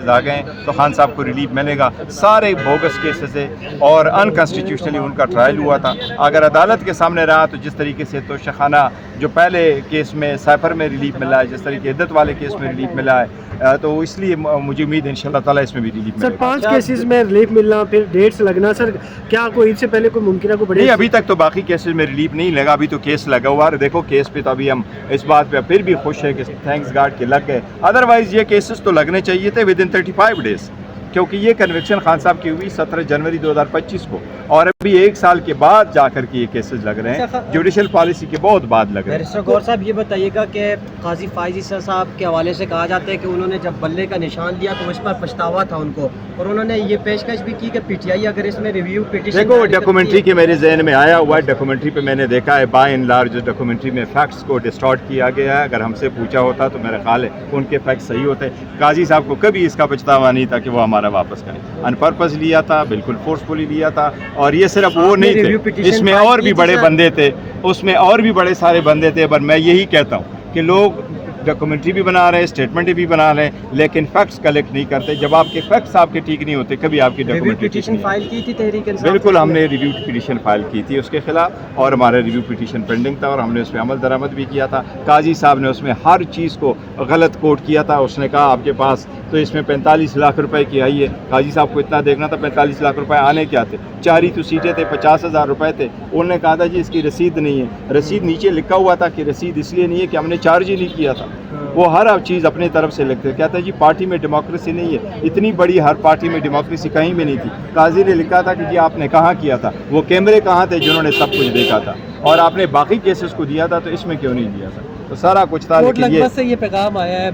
आ गए तो खान साहब को रिलीफ मिलेगा। सारे बोगस केसेस है और अनकॉन्स्टिट्यूशनली उनका ट्रायल हुआ था। अगर अदालत के सामने रहा तो जिस तरीके से तोशाखाना जो पहले केस में साइफर में रिलीफ मिला है, जिस तरीके इद्दत वाले केस में रिलीफ मिला है, तो इसलिए मुझे उम्मीद है इंशाल्लाह ताला इसमें भी रिलीफ मिलेगा। सर 5 केसेस में रिलीफ मिलना, फिर डेट्स लगना, सर क्या कोई इससे पहले कोई मुमकिन को नहीं, अभी तक तो बाकी केसेस में रिलीफ नहीं लगा, अभी तो केस लगा हुआ है। देखो केस पे तो अभी हम इस बात पे फिर भी खुश है कि थैंक्स गॉड के लग गए, अदरवाइज ये केसेस तो लगने चाहिए थे विद इन 35 डेज, क्योंकि ये कन्विक्शन खान साहब की हुई 17 जनवरी 2025 को, और अभी 1 साल के बाद जाकर के ये केसेस लग रहे हैं, जुडिशल पॉलिसी के बहुत बाद लग रहे हैं। बैरिस्टर गौर साहब ये बताइएगा कि काजी फाइज ईसा साहब के हवाले से कहा जाता है कि उन्होंने जब बल्ले का निशान दिया तो इस पर पछतावा था उनको, और उन्होंने ये पेशकश भी की कि पीटीआई अगर इसमें रिव्यू पिटीशन, देखो डॉक्यूमेंट्री के मेरे जहन में आया हुआ है, डॉक्यूमेंट्री पे मैंने देखा है बाय एंड लार्ज डॉक्यूमेंट्री में फैक्ट्स को डिस्टॉर्ट किया गया है। अगर हमसे पूछा होता तो मेरा ख्याल है उनके फैक्ट्स सही होते। काजी साहब को कभी इसका पछतावा नहीं था कि वो हमारा वापस करें, अनपर्पस लिया था, बिल्कुल फोर्सफुली लिया था। और ये सिर्फ वो नहीं थे, इसमें और भी बड़े बंदे थे, उसमें और भी बड़े सारे बंदे थे। पर मैं यही कहता हूँ कि लोग डॉक्यूमेंट्री भी बना रहे हैं, स्टेटमेंट भी बना रहे हैं, लेकिन फैक्ट्स कलेक्ट नहीं करते। जब आपके फैक्ट्स आपके ठीक नहीं होते, कभी आपकी डॉक्यूमेंट्री पिटीशन फाइल की थी तहरीक इंसाफ, बिल्कुल हमने रिव्यू पिटीशन फाइल की थी उसके खिलाफ, और हमारा रिव्यू पिटीशन पेंडिंग था और हमने उस पर अमल दरामद भी किया था। काजी साहब ने उसमें हर चीज़ को गलत कोट किया था। उसने कहा आपके पास तो इसमें 45 लाख रुपए की आई है। काजी साहब को इतना देखना था 45 लाख रुपए आने क्या थे, 4 ही तो सीटें थे, 50,000 रुपए थे। उन्होंने कहा था जी इसकी रसीद नहीं है, रसीद नीचे लिखा हुआ था कि रसीद इसलिए नहीं है कि हमने चार्ज ही नहीं किया था। वो हर चीज़ अपनी तरफ से लिखते, कहता है जी पार्टी में डेमोक्रेसी नहीं है, इतनी बड़ी हर पार्टी में डेमोक्रेसी कहीं भी नहीं थी। काजी ने लिखा था कि जी आपने कहाँ किया था, वो कैमरे कहाँ थे जिन्होंने सब कुछ देखा था, और आपने बाकी केसेस को दिया था तो इसमें क्यों नहीं दिया था। तो सारा कुछ था। लेकिन से ये पैगाम आया है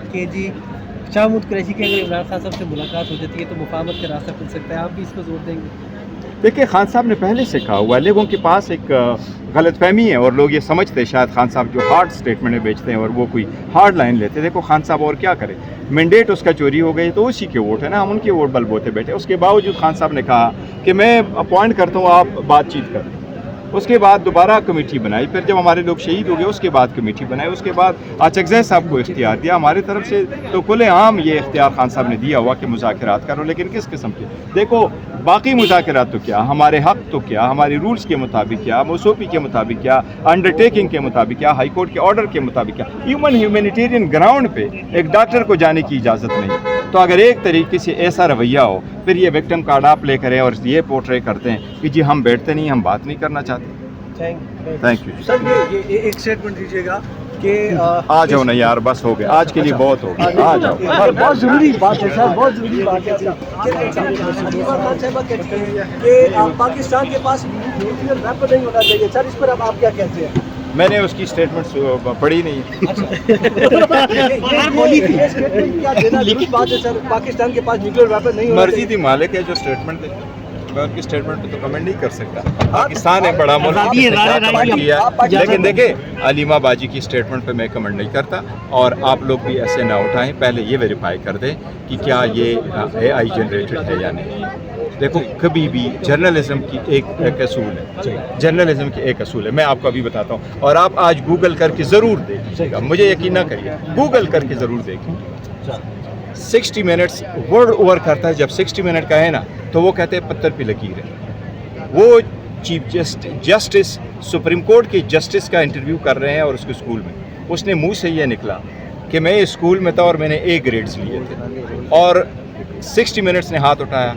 कि जी शाह महमूद कुरैशी की अगर इमरान खान साहब से मुलाकात हो जाती है तो मुफाहमत का रास्ता खुल सकता है, आप भी इस पर जोर देंगे? देखिए खान साहब ने पहले से कहा हुआ है, लोगों के पास एक गलतफहमी है और लोग ये समझते हैं शायद खान साहब जो हार्ड स्टेटमेंट बेचते हैं और वो कोई हार्ड लाइन लेते हैं। देखो खान साहब और क्या करें, मैंडेट उसका चोरी हो गई तो उसी के वोट है ना, हम उनके वोट बलबोते बैठे। उसके बावजूद खान साहब ने कहा कि मैं अपॉइंट करता हूँ, आप बातचीत करें। उसके बाद दोबारा कमेटी बनाई, फिर जब हमारे लोग शहीद हो गए उसके बाद कमेटी बनाई, उसके बाद अचकज़ई साहब को इख्तियार दिया। हमारी तरफ से तो खुलेआम ये इख्तियार खान साहब ने दिया हुआ कि मुज़ाकरात करो, लेकिन किस किस्म के? देखो बाकी मुज़ाकरात तो क्या, हमारे हक़ तो क्या, हमारे रूल्स के मुताबिक क्या, मौसूफी के मुताबिक क्या, अंडरटेकिंग के मुताबिक क्या, हाई कोर्ट के ऑर्डर के मुताबिक क्या, ह्यूमैनिटेरियन ग्राउंड पे एक डॉक्टर को जाने की इजाज़त नहीं। तो अगर एक तरीके से ऐसा रवैया हो, फिर ये विक्टिम कार्ड आप ले करें और ये पोर्ट्रे करते हैं कि जी हम बैठते नहीं, हम बात नहीं करना चाहते। Thank you sir. ये एक स्टेटमेंट दीजिएगा कि आ जाओ ना यार, बस हो गया आज के लिए, बहुत हो गया, आ जाओ। बहुत ज़रूरी बात है सर, बहुत ज़रूरी बात है कि पाकिस्तान के पास न्यूक्लियर वेपन नहीं होना चाहिए सर, इस पर अब आप क्या कहते हैं? मैंने उसकी स्टेटमेंट पढ़ी नहीं। क्या देना जरूरी बात है सर, पाकिस्तान के पास न्यूक्लियर वेपन नहीं होना मर्जी थी मालिक है जो स्टेटमेंट दे, मैं उनकी स्टेटमेंट पे तो कमेंट नहीं कर सकता। पाकिस्तान एक बड़ा मुल्क है, लेकिन देखे अलीमा बाजी की स्टेटमेंट पे मैं कमेंट नहीं करता। और आप लोग भी ऐसे ना उठाएं, पहले ये वेरीफाई कर दें कि क्या ये AI जनरेटेड है या नहीं। देखो कभी भी जर्नलिज्म की एक असूल है, जर्नलिज्म की एक असूल है, मैं आपको अभी बताता हूँ, और आप आज गूगल करके ज़रूर देखिएगा, मुझे यकीन ना करिए, गूगल करके ज़रूर देखिए। 60 मिनट्स वर्ड ओवर करता है, जब 60 मिनट का है ना तो वो कहते हैं पत्थर पे लकीर है। वो चीफ जस्टिस सुप्रीम कोर्ट के जस्टिस का इंटरव्यू कर रहे हैं और उसके स्कूल में उसने मुंह से ये निकला कि मैं स्कूल में था और मैंने A ग्रेड्स लिए थे, और 60 मिनट्स ने हाथ उठाया।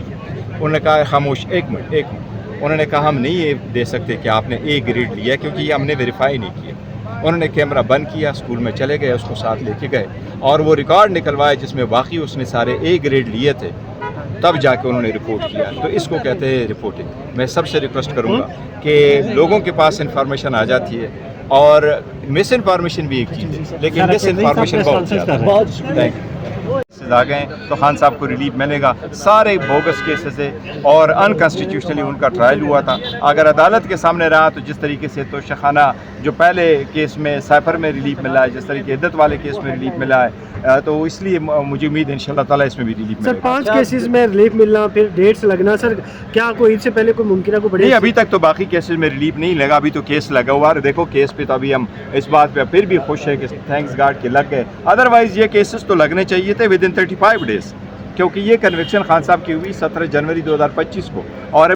उन्होंने कहा खामोश, एक मिनट। उन्होंने कहा हम नहीं ये दे सकते कि आपने A ग्रेड लिया, क्योंकि ये हमने वेरीफाई नहीं किया। उन्होंने कैमरा बंद किया, स्कूल में चले गए, उसको साथ लेके गए और वो रिकॉर्ड निकलवाए जिसमें वाकई उसने सारे A ग्रेड लिए थे, तब जाके उन्होंने रिपोर्ट किया। तो इसको कहते हैं रिपोर्टिंग। मैं सबसे रिक्वेस्ट करूँगा कि लोगों के पास इंफॉर्मेशन आ जाती है, और मिस इन्फॉर्मेशन भी एक चीज़ है, लेकिन मिस इन्फॉर्मेशन बहुत ज़्यादा है। Thank you. आ गए तो खान साहब को रिलीफ मिलेगा। सारे बोगस केसेस है और अनकॉन्स्टिट्यूशनली उनका ट्रायल हुआ था। अगर अदालत के सामने रहा तो जिस तरीके से तोशाखाना जो पहले केस में साइफर में रिलीफ मिला है, जिस तरीके इद्दत वाले केस में रिलीफ मिला है, तो इसलिए मुझे उम्मीद है इंशाल्लाह ताला इसमें भी रिलीफ मिलेगा। सर 5 केसेस में रिलीफ मिलना, फिर डेट्स लगना, सर क्या कोई इससे पहले कोई मुमकिन को नहीं, अभी तक तो बाकी केसेस में रिलीफ नहीं लगा, अभी तो केस लगा हुआ है। देखो केस पे तो अभी हम इस बात पे फिर भी खुश है कि थैंक्स गॉड के लग गए, अदरवाइज ये केसेस तो लगने चाहिए थे विद इन 35 डेज, क्योंकि ये कन्विक्शन खान साहब की हुई 17 जनवरी 2025 को और